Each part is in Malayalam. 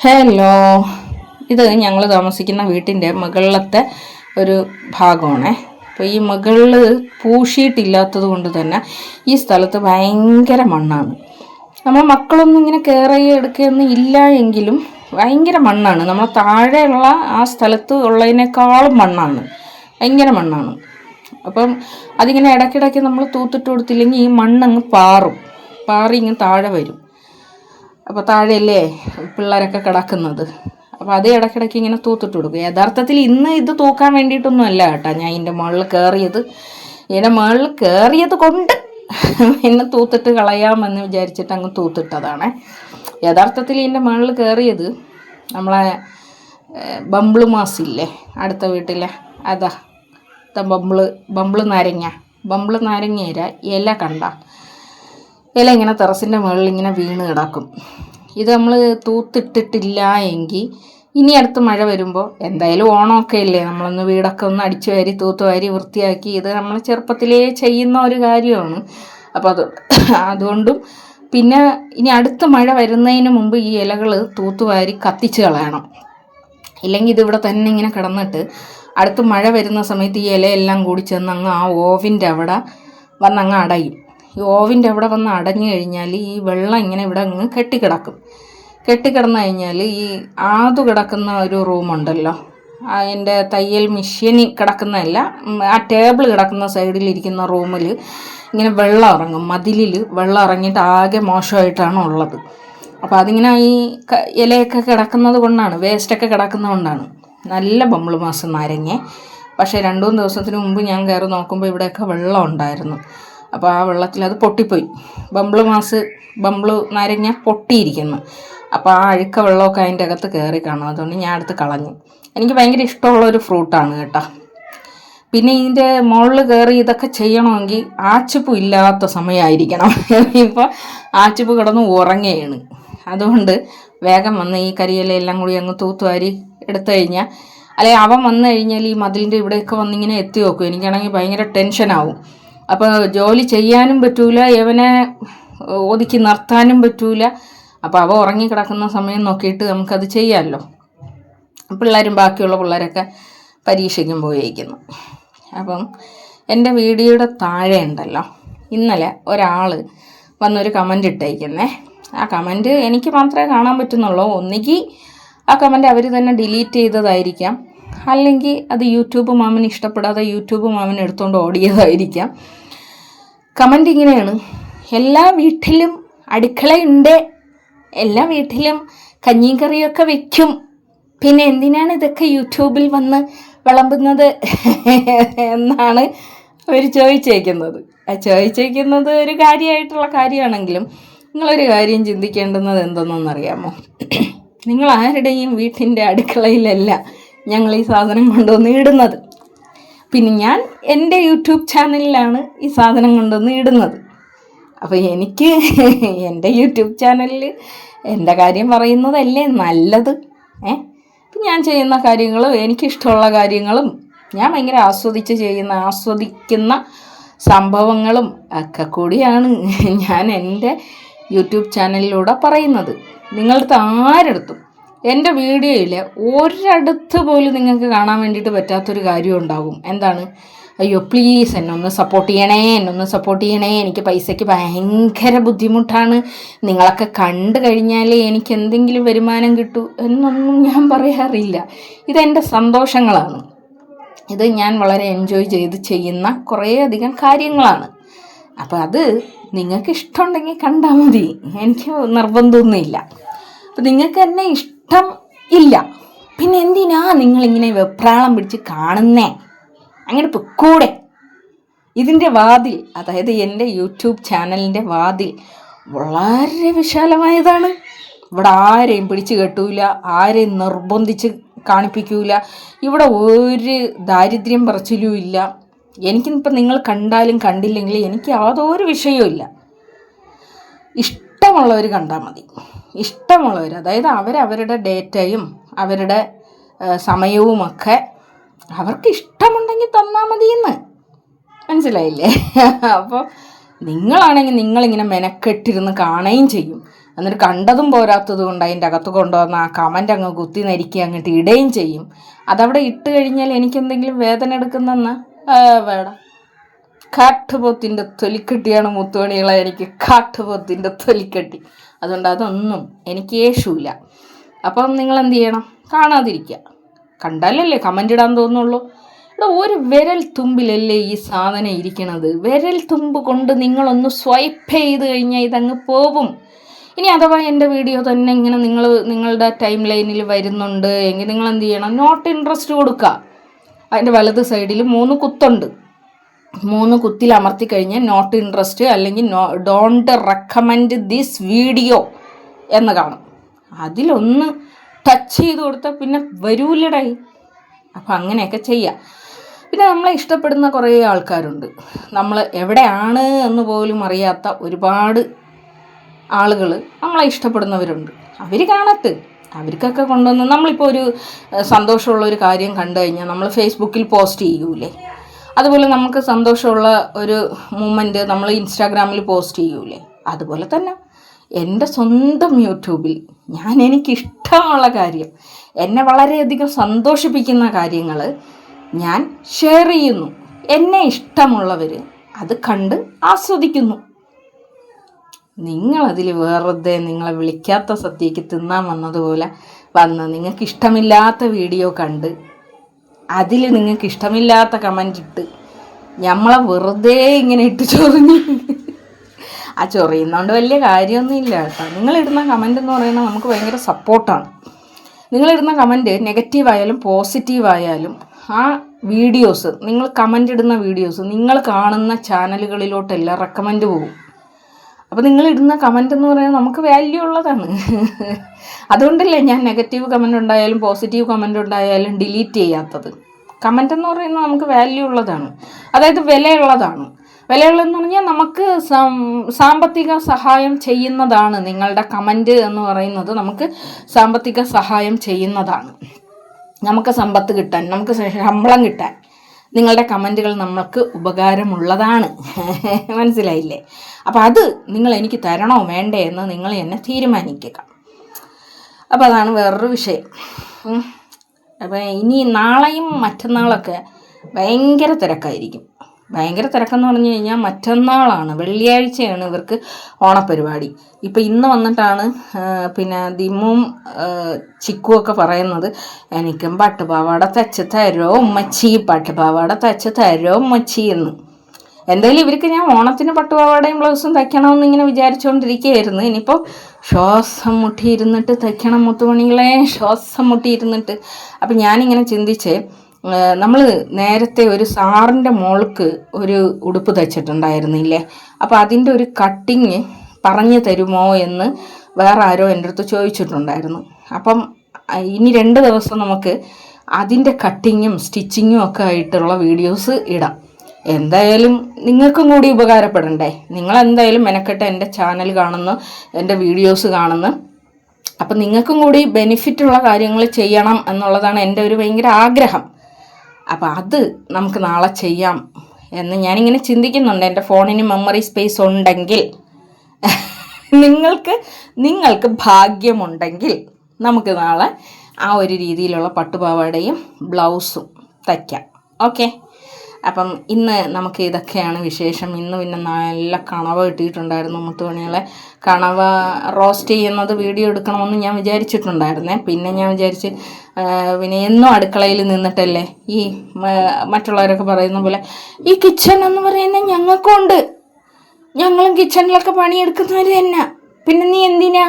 ഹലോ, ഇത് ഞങ്ങൾ താമസിക്കുന്ന വീട്ടിൻ്റെ മുകളിലത്തെ ഒരു ഭാഗമാണേ. അപ്പോൾ ഈ മുകളിൽ പൂശിയിട്ടില്ലാത്തത് കൊണ്ട് തന്നെ ഈ സ്ഥലത്ത് ഭയങ്കര മണ്ണാണ്. നമ്മൾ മക്കളൊന്നും ഇങ്ങനെ കയറി എടുക്കുകയൊന്നും ഇല്ല എങ്കിലും ഭയങ്കര മണ്ണാണ്. നമ്മൾ താഴെയുള്ള ആ സ്ഥലത്ത് ഉള്ളതിനേക്കാളും മണ്ണാണ്, ഭയങ്കര മണ്ണാണ്. അപ്പം അതിങ്ങനെ ഇടയ്ക്കിടയ്ക്ക് നമ്മൾ തൂത്തിട്ട് കൊടുത്തില്ലെങ്കിൽ ഈ മണ്ണങ്ങ് പാറി ഇങ്ങ് താഴെ വരും. അപ്പോൾ താഴെയല്ലേ പിള്ളേരൊക്കെ കിടക്കുന്നത്. അപ്പോൾ അത് ഇടയ്ക്കിടയ്ക്ക് ഇങ്ങനെ തൂത്തിട്ട് കൊടുക്കും. യഥാർത്ഥത്തിൽ ഇന്ന് ഇത് തൂക്കാൻ വേണ്ടിയിട്ടൊന്നും അല്ല കേട്ടോ ഞാൻ ഇതിൻ്റെ മുകളിൽ കയറിയത് കൊണ്ട് എന്നെ തൂത്തിട്ട് കളയാമെന്ന് വിചാരിച്ചിട്ട് അങ്ങ് തൂത്തിട്ടതാണ്. യഥാർത്ഥത്തിൽ ഇതിൻ്റെ മുകളിൽ കയറിയത് നമ്മളെ ബംബിള് മാസില്ലേ അടുത്ത വീട്ടിലെ അതാ ബംബിള് നാരങ്ങ ഇല കണ്ട ഇല ഇങ്ങനെ ടെറസിൻ്റെ മുകളിൽ ഇങ്ങനെ വീണ് കിടക്കും. ഇത് നമ്മൾ തൂത്തിട്ടിട്ടില്ല എങ്കിൽ ഇനി അടുത്ത് മഴ വരുമ്പോൾ എന്തായാലും ഓണമൊക്കെ ഇല്ലേ, നമ്മളൊന്ന് വീടൊക്കെ ഒന്ന് അടിച്ചു വാരി തൂത്തുവാരി വൃത്തിയാക്കി, ഇത് നമ്മൾ ചെറുപ്പത്തിലേ ചെയ്യുന്ന ഒരു കാര്യമാണ്. അപ്പോൾ അതുകൊണ്ടും പിന്നെ ഇനി അടുത്ത മഴ വരുന്നതിന് മുമ്പ് ഈ ഇലകൾ തൂത്തുവാരി കത്തിച്ച് കളയണം. ഇല്ലെങ്കിൽ ഇതിവിടെ തന്നെ ഇങ്ങനെ കിടന്നിട്ട് അടുത്ത് മഴ വരുന്ന സമയത്ത് ഈ ഇലയെല്ലാം കൂടി ചെന്ന് അങ്ങ് ആ ഓവിൻ്റെ അവിടെ വന്നങ്ങ് അടയും. ഈ ഓവിൻ്റെ അവിടെ വന്ന് അടഞ്ഞു കഴിഞ്ഞാൽ ഈ വെള്ളം ഇങ്ങനെ ഇവിടെ അങ്ങ് കെട്ടിക്കിടന്നു കഴിഞ്ഞാൽ ഈ ആദു കിടക്കുന്ന ഒരു റൂമുണ്ടല്ലോ, അതിൻ്റെ തയ്യൽ മെഷീനിൽ കിടക്കുന്നതല്ല, ആ ടേബിൾ കിടക്കുന്ന സൈഡിലിരിക്കുന്ന റൂമിൽ ഇങ്ങനെ വെള്ളം ഇറങ്ങും, മതിലിൽ വെള്ളം ഇറങ്ങിയിട്ട് ആകെ മോശമായിട്ടാണ് ഉള്ളത്. അപ്പോൾ അതിങ്ങനെ ഈ ഇലയൊക്കെ കിടക്കുന്നത് കൊണ്ടാണ്, വേസ്റ്റൊക്കെ കിടക്കുന്നത് കൊണ്ടാണ്. നല്ല ബംബിള് മാസം നാരങ്ങ. പക്ഷേ 2-3 ദിവസത്തിന് മുമ്പ് ഞാൻ കയറി നോക്കുമ്പോൾ ഇവിടെയൊക്കെ വെള്ളം ഉണ്ടായിരുന്നു. അപ്പോൾ ആ വെള്ളത്തിൽ അത് പൊട്ടിപ്പോയി. ബംബിള് നാരങ്ങ പൊട്ടിയിരിക്കുന്നു. അപ്പോൾ ആ അഴുക്ക വെള്ളമൊക്കെ അതിൻ്റെ അകത്ത് കയറി കാണും. അതുകൊണ്ട് ഞാൻ അടുത്ത് കളഞ്ഞു. എനിക്ക് ഭയങ്കര ഇഷ്ടമുള്ളൊരു ഫ്രൂട്ടാണ് കേട്ടോ. പിന്നെ ഇതിൻ്റെ മുകളിൽ കയറി ഇതൊക്കെ ചെയ്യണമെങ്കിൽ ആച്ചിപ്പ് ഇല്ലാത്ത സമയമായിരിക്കണം. ഇപ്പോൾ ആച്ചിപ്പ് കിടന്ന് ഉറങ്ങുകയാണ്. അതുകൊണ്ട് വേഗം വന്ന് ഈ കരിയിലെല്ലാം കൂടി അങ്ങ് തൂത്തുവാരി എടുത്തു കഴിഞ്ഞാൽ, അല്ലെങ്കിൽ അവൻ വന്നു കഴിഞ്ഞാൽ ഈ മതിലിൻ്റെ ഇവിടെയൊക്കെ വന്നിങ്ങനെ എത്തി നോക്കും. എനിക്കാണെങ്കിൽ ഭയങ്കര ടെൻഷനാവും. അപ്പോൾ ജോലി ചെയ്യാനും പറ്റൂല, ഇവനെ ഒതുക്കി നിർത്താനും പറ്റൂല. അപ്പോൾ അവ ഉറങ്ങിക്കിടക്കുന്ന സമയം നോക്കിയിട്ട് നമുക്കത് ചെയ്യാമല്ലോ. ബാക്കിയുള്ള പിള്ളേരൊക്കെ പരീക്ഷയ്ക്കും പോയിരിക്കുന്നു. അപ്പം എൻ്റെ വീഡിയോയുടെ താഴെ ഉണ്ടല്ലോ, ഇന്നലെ ഒരാൾ വന്നൊരു കമൻ്റ് ഇട്ടേക്കുന്നേ. ആ കമൻറ്റ് എനിക്ക് മാത്രമേ കാണാൻ പറ്റുന്നുള്ളൂ. ഒന്നുകിൽ ആ കമൻറ്റ് അവർ തന്നെ ഡിലീറ്റ് ചെയ്തതായിരിക്കാം, അല്ലെങ്കിൽ അത് യൂട്യൂബ് മാമിന് ഇഷ്ടപ്പെടാതെ യൂട്യൂബ് മാമിന് എടുത്തുകൊണ്ട് ഓടിയതായിരിക്കാം. കമൻ്റ് ഇങ്ങനെയാണ്: എല്ലാ വീട്ടിലും അടുക്കളയുണ്ട്, എല്ലാ വീട്ടിലും കഞ്ഞിയും കറിയൊക്കെ വെക്കും, പിന്നെ എന്തിനാണ് ഇതൊക്കെ യൂട്യൂബിൽ വന്ന് വിളമ്പുന്നത് എന്നാണ് അവർ ചോദിച്ചേക്കുന്നത്. ഒരു കാര്യമായിട്ടുള്ള കാര്യമാണെങ്കിലും നിങ്ങളൊരു കാര്യം ചിന്തിക്കേണ്ടുന്നത് എന്തെന്നറിയാമോ? നിങ്ങൾ ആരുടെയും വീട്ടിൻ്റെ അടുക്കളയിലല്ല ഞങ്ങൾ ഈ സാധനം കൊണ്ടുവന്ന് ഇടുന്നത്. പിന്നെ ഞാൻ എൻ്റെ യൂട്യൂബ് ചാനലിലാണ് ഈ സാധനം കൊണ്ടുവന്ന് ഇടുന്നത്. അപ്പോൾ എനിക്ക് എൻ്റെ യൂട്യൂബ് ചാനലിൽ എൻ്റെ കാര്യം പറയുന്നതല്ലേ നല്ലത്. അപ്പം ഞാൻ ചെയ്യുന്ന കാര്യങ്ങളും എനിക്കിഷ്ടമുള്ള കാര്യങ്ങളും ഞാൻ ഭയങ്കര ആസ്വദിക്കുന്ന സംഭവങ്ങളും ഒക്കെ കൂടിയാണ് ഞാൻ എൻ്റെ യൂട്യൂബ് ചാനലിലൂടെ പറയുന്നത്. നിങ്ങളുടെ ആരെടുത്തും എൻ്റെ വീഡിയോയിൽ ഒരിടത്ത് പോലും നിങ്ങൾക്ക് കാണാൻ വേണ്ടിയിട്ട് പറ്റാത്തൊരു കാര്യം ഉണ്ടാകും. എന്താണ്? അയ്യോ പ്ലീസ് എന്നൊന്ന് സപ്പോർട്ട് ചെയ്യണേ, എനിക്ക് പൈസയ്ക്ക് ഭയങ്കര ബുദ്ധിമുട്ടാണ്, നിങ്ങളൊക്കെ കണ്ടു കഴിഞ്ഞാൽ എനിക്ക് എന്തെങ്കിലും വരുമാനം കിട്ടൂ എന്നൊന്നും ഞാൻ പറയാറില്ല. ഇതെൻ്റെ സന്തോഷങ്ങളാണ്. ഇത് ഞാൻ വളരെ എൻജോയ് ചെയ്ത് ചെയ്യുന്ന കുറേയധികം കാര്യങ്ങളാണ്. അപ്പോൾ അത് നിങ്ങൾക്ക് ഇഷ്ടമുണ്ടെങ്കിൽ കണ്ടാൽ മതി, എനിക്ക് നിർബന്ധമൊന്നുമില്ല. അപ്പം നിങ്ങൾക്ക് എന്നെ ഇഷ്ടം ഇല്ല, പിന്നെ എന്തിനാ നിങ്ങളിങ്ങനെ വെപ്രാളം പിടിച്ച് കാണുന്നേ? അങ്ങനെ പൊക്കൂടെ. ഇതിൻ്റെ വാതിൽ, അതായത് എൻ്റെ യൂട്യൂബ് ചാനലിൻ്റെ വാതിൽ വളരെ വിശാലമായതാണ്. ഇവിടെ ആരെയും പിടിച്ച് കെട്ടൂല, ആരെയും നിർബന്ധിച്ച് കാണിപ്പിക്കൂല, ഇവിടെ ഒരു ദാരിദ്ര്യം പറച്ചിലും ഇല്ല. എനിക്കിപ്പോൾ നിങ്ങൾ കണ്ടാലും കണ്ടില്ലെങ്കിൽ എനിക്ക് യാതൊരു വിഷയവും ഇല്ല. ഇഷ്ടമുള്ളവർ കണ്ടാൽ മതി. ഇഷ്ടമുള്ളവർ, അതായത് അവരവരുടെ ഡേറ്റയും അവരുടെ സമയവുമൊക്കെ അവർക്ക് ഇഷ്ടമുണ്ടെങ്കിൽ തന്നാൽ മതിയെന്ന് മനസ്സിലായില്ലേ? അപ്പോൾ നിങ്ങളാണെങ്കിൽ നിങ്ങളിങ്ങനെ മെനക്കെട്ടിരുന്ന് കാണുകയും ചെയ്യും. എന്നിട്ട് കണ്ടതും പോരാത്തത് കൊണ്ട് അതിൻ്റെ അകത്ത് കൊണ്ടുവന്ന് ആ കമൻ്റ് അങ്ങ് കുത്തി നരിക്കി അങ്ങോട്ട് ഇടുകയും ചെയ്യും. അതവിടെ ഇട്ട് കഴിഞ്ഞാൽ എനിക്കെന്തെങ്കിലും വേദന എടുക്കുന്നെന്നാ വേട കാട്ടുപോത്തിൻ്റെ തൊലിക്കെട്ടിയാണ് മുത്തുമണികളെ, എനിക്ക് കാട്ടുപോത്തിൻ്റെ തൊലിക്കെട്ടി. അതുകൊണ്ട് അതൊന്നും എനിക്ക് യേശൂല. അപ്പം നിങ്ങൾ എന്ത് ചെയ്യണം? കാണാതിരിക്കുക. കണ്ടാലല്ലേ കമൻ്റ് ഇടാൻ തോന്നുള്ളൂ. ഇവിടെ ഒരു വിരൽ തുമ്പിലല്ലേ ഈ സാധനം ഇരിക്കണത്. വിരൽ തുമ്പ് കൊണ്ട് നിങ്ങളൊന്ന് സ്വൈപ്പ് ചെയ്ത് കഴിഞ്ഞാൽ ഇതങ്ങ് പോകും. ഇനി അഥവാ എൻ്റെ വീഡിയോ തന്നെ ഇങ്ങനെ നിങ്ങളുടെ ടൈം ലൈനിൽ വരുന്നുണ്ട് എങ്കിൽ നിങ്ങൾ എന്ത് ചെയ്യണം? നോട്ട് ഇൻട്രസ്റ്റ് കൊടുക്കുക. അതിൻ്റെ വലത് സൈഡിൽ 3 കുത്തുണ്ട്. 3 കുത്തിൽ അമർത്തി കഴിഞ്ഞാൽ നോട്ട് ഇൻട്രസ്റ്റ് അല്ലെങ്കിൽ ഡോണ്ട് റെക്കമെൻഡ് ദിസ് വീഡിയോ എന്ന് കാണും. അതിലൊന്ന് ടച്ച് ചെയ്ത് കൊടുത്താൽ പിന്നെ വരൂലടായി. അപ്പം അങ്ങനെയൊക്കെ ചെയ്യാം. പിന്നെ നമ്മളെ ഇഷ്ടപ്പെടുന്ന കുറേ ആൾക്കാരുണ്ട്. നമ്മൾ എവിടെയാണ് എന്ന് പോലും അറിയാത്ത ഒരുപാട് ആളുകൾ നമ്മളെ ഇഷ്ടപ്പെടുന്നവരുണ്ട്. അവർ കാണത്ത്. അവർക്കൊക്കെ കൊണ്ടുവന്ന് നമ്മളിപ്പോൾ ഒരു സന്തോഷമുള്ള ഒരു കാര്യം കണ്ടു കഴിഞ്ഞാൽ നമ്മൾ ഫേസ്ബുക്കിൽ പോസ്റ്റ് ചെയ്യൂലേ, അതുപോലെ നമുക്ക് സന്തോഷമുള്ള ഒരു മൂമെൻറ്റ് നമ്മൾ ഇൻസ്റ്റാഗ്രാമിൽ പോസ്റ്റ് ചെയ്യൂലേ, അതുപോലെ തന്നെ എൻ്റെ സ്വന്തം യൂട്യൂബിൽ എനിക്കിഷ്ടമുള്ള കാര്യം, എന്നെ വളരെയധികം സന്തോഷിപ്പിക്കുന്ന കാര്യങ്ങൾ ഞാൻ ഷെയർ ചെയ്യുന്നു. എന്നെ ഇഷ്ടമുള്ളവർ അത് കണ്ട് ആസ്വദിക്കുന്നു. നിങ്ങളതിൽ വെറുതെ നിങ്ങളെ വിളിക്കാത്ത സദ്യക്ക് തിന്നാൻ വന്നതുപോലെ വന്ന് നിങ്ങൾക്ക് ഇഷ്ടമില്ലാത്ത വീഡിയോ കണ്ട് അതിൽ നിങ്ങൾക്ക് ഇഷ്ടമില്ലാത്ത കമൻ്റ് ഇട്ട് നമ്മളെ വെറുതെ ഇങ്ങനെ ഇട്ട് ചൊറിഞ്ഞ് ആ ചൊറിയുന്നതുകൊണ്ട് വലിയ കാര്യമൊന്നുമില്ല കേട്ടോ. നിങ്ങളിടുന്ന കമൻ്റ് എന്ന് പറയുന്നത് നമുക്ക് ഭയങ്കര സപ്പോർട്ടാണ്. നിങ്ങളിടുന്ന കമൻറ്റ് നെഗറ്റീവായാലും പോസിറ്റീവായാലും ആ വീഡിയോസ്, നിങ്ങൾ കമൻ്റ് ഇടുന്ന വീഡിയോസ് നിങ്ങൾ കാണുന്ന ചാനലുകളിലോട്ടെല്ലാം റെക്കമെൻഡ് പോകും. അപ്പോൾ നിങ്ങളിടുന്ന കമൻ്റ് എന്ന് പറയുന്നത് നമുക്ക് വാല്യൂ ഉള്ളതാണ്. അതുകൊണ്ടല്ലേ ഞാൻ നെഗറ്റീവ് കമൻ്റ് ഉണ്ടായാലും പോസിറ്റീവ് കമൻ്റ് ഉണ്ടായാലും ഡിലീറ്റ് ചെയ്യാത്തത്. കമൻ്റ് എന്ന് പറയുന്നത് നമുക്ക് വാല്യൂ ഉള്ളതാണ്, അതായത് വിലയുള്ളതാണ്. വിലയുള്ളതെന്ന് പറഞ്ഞാൽ നമുക്ക് സാമ്പത്തിക സഹായം ചെയ്യുന്നതാണ്. നിങ്ങളുടെ കമൻ്റ് എന്ന് പറയുന്നത് നമുക്ക് സാമ്പത്തിക സഹായം ചെയ്യുന്നതാണ്. നമുക്ക് സമ്പത്ത് കിട്ടാൻ, നമുക്ക് ശമ്പളം കിട്ടാൻ നിങ്ങളുടെ കമൻറ്റുകൾ നമ്മൾക്ക് ഉപകാരമുള്ളതാണ്. മനസ്സിലായില്ലേ? അപ്പോൾ അത് നിങ്ങൾ എനിക്ക് തരണോ വേണ്ടേ എന്ന് നിങ്ങൾ എന്നെ തീരുമാനിക്കുക. അപ്പോൾ അതാണ് വേറൊരു വിഷയം. അപ്പോൾ ഇനി നാളെയും മറ്റന്നാളൊക്കെ ഭയങ്കര തിരക്കായിരിക്കും. ഭയങ്കര തിരക്കെന്ന് പറഞ്ഞു കഴിഞ്ഞാൽ മറ്റന്നാളാണ്, വെള്ളിയാഴ്ചയാണ് ഇവർക്ക് ഓണപ്പരിപാടി. ഇപ്പം ഇന്ന് വന്നിട്ടാണ് പിന്നെ ദിമ്മും ചിക്കും ഒക്കെ പറയുന്നത്, എനിക്കും പട്ടുപാവാട തച്ച് തരോ ഉമ്മച്ചി, പട്ടുപാവാട തച്ച് തരോ ഉമ്മച്ചി എന്ന്. എന്തായാലും ഇവർക്ക് ഞാൻ ഓണത്തിന് പട്ടുപാവാടയും ബ്ലൗസും തയ്ക്കണമെന്ന് ഇങ്ങനെ വിചാരിച്ചുകൊണ്ടിരിക്കുകയായിരുന്നു. ഇനിയിപ്പോൾ ശ്വാസം മുട്ടിയിരുന്നിട്ട് തയ്ക്കണം മുത്തുമണികളെ, ശ്വാസം മുട്ടിയിരുന്നിട്ട്. അപ്പം ഞാനിങ്ങനെ ചിന്തിച്ച്, നമ്മൾ നേരത്തെ ഒരു സാറിൻ്റെ മോൾക്ക് ഒരു ഉടുപ്പ് തയ്ച്ചിട്ടുണ്ടായിരുന്നില്ലേ, അപ്പോൾ അതിൻ്റെ ഒരു കട്ടിങ് പറഞ്ഞു തരുമോ എന്ന് വേറെ ആരോ എൻ്റെ അടുത്ത് ചോദിച്ചിട്ടുണ്ടായിരുന്നു. അപ്പം ഇനി 2 ദിവസം നമുക്ക് അതിൻ്റെ കട്ടിങ്ങും സ്റ്റിച്ചിങ്ങും ഒക്കെ ആയിട്ടുള്ള വീഡിയോസ് ഇടാം. എന്തായാലും നിങ്ങൾക്കും കൂടി ഉപകാരപ്പെടണ്ടേ? നിങ്ങളെന്തായാലും മെനക്കെട്ട് എൻ്റെ ചാനൽ കാണുന്നു, എൻ്റെ വീഡിയോസ് കാണുന്നു. അപ്പം നിങ്ങൾക്കും കൂടി ബെനിഫിറ്റുള്ള കാര്യങ്ങൾ ചെയ്യണം എന്നുള്ളതാണ് എൻ്റെ ഒരു ഭയങ്കര ആഗ്രഹം. അപ്പോൾ അത് നമുക്ക് നാളെ ചെയ്യാം എന്ന് ഞാനിങ്ങനെ ചിന്തിക്കുന്നുണ്ട്. എൻ്റെ ഫോണിന് മെമ്മറി സ്പേസ് ഉണ്ടെങ്കിൽ, നിങ്ങൾക്ക് ഭാഗ്യമുണ്ടെങ്കിൽ നമുക്ക് നാളെ ആ ഒരു രീതിയിലുള്ള പട്ടുപാവാടയും ബ്ലൗസും തയ്ക്കാം. ഓക്കെ, അപ്പം ഇന്ന് നമുക്ക് ഇതൊക്കെയാണ് വിശേഷം. ഇന്ന് പിന്നെ നല്ല കണവ കിട്ടിയിട്ടുണ്ടായിരുന്നു മുത്തുമണികളെ. കണവ റോസ്റ്റ് ചെയ്യുന്നത് വീഡിയോ എടുക്കണമെന്ന് ഞാൻ വിചാരിച്ചിട്ടുണ്ടായിരുന്നേ. പിന്നെ ഞാൻ വിചാരിച്ച് പിന്നെ എന്നും അടുക്കളയിൽ നിന്നിട്ടല്ലേ ഈ മറ്റുള്ളവരൊക്കെ പറയുന്ന പോലെ ഈ കിച്ചൺ എന്ന് പറയുന്നത് ഞങ്ങൾക്കുണ്ട്, ഞങ്ങളും കിച്ചണിലൊക്കെ പണിയെടുക്കുന്നവർ തന്നെ, പിന്നെ നീ എന്തിനാ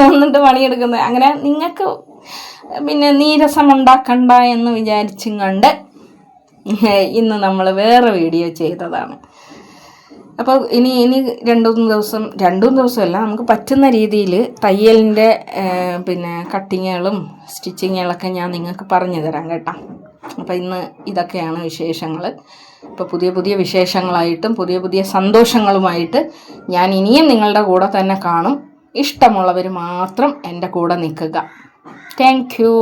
വന്നിട്ട് പണിയെടുക്കുന്നത്? അങ്ങനെ നിങ്ങൾക്ക് പിന്നെ നീരസം ഉണ്ടാക്കണ്ട എന്ന് വിചാരിച്ചും കണ്ട് ഇന്ന് നമ്മൾ വേറെ വീഡിയോ ചെയ്തതാണ്. അപ്പോൾ ഇനി 2-3 ദിവസമല്ല, നമുക്ക് പറ്റുന്ന രീതിയിൽ തയ്യലിൻ്റെ പിന്നെ കട്ടിങ്ങുകളും സ്റ്റിച്ചിങ്ങുകളൊക്കെ ഞാൻ നിങ്ങൾക്ക് പറഞ്ഞു തരാം കേട്ടോ. അപ്പോൾ ഇന്ന് ഇതൊക്കെയാണ് വിശേഷങ്ങൾ. ഇപ്പോൾ പുതിയ വിശേഷങ്ങളായിട്ടും പുതിയ സന്തോഷങ്ങളുമായിട്ട് ഞാൻ ഇനിയും നിങ്ങളുടെ കൂടെ തന്നെ കാണും. ഇഷ്ടമുള്ളവർ മാത്രം എൻ്റെ കൂടെ നിൽക്കുക. Thank you.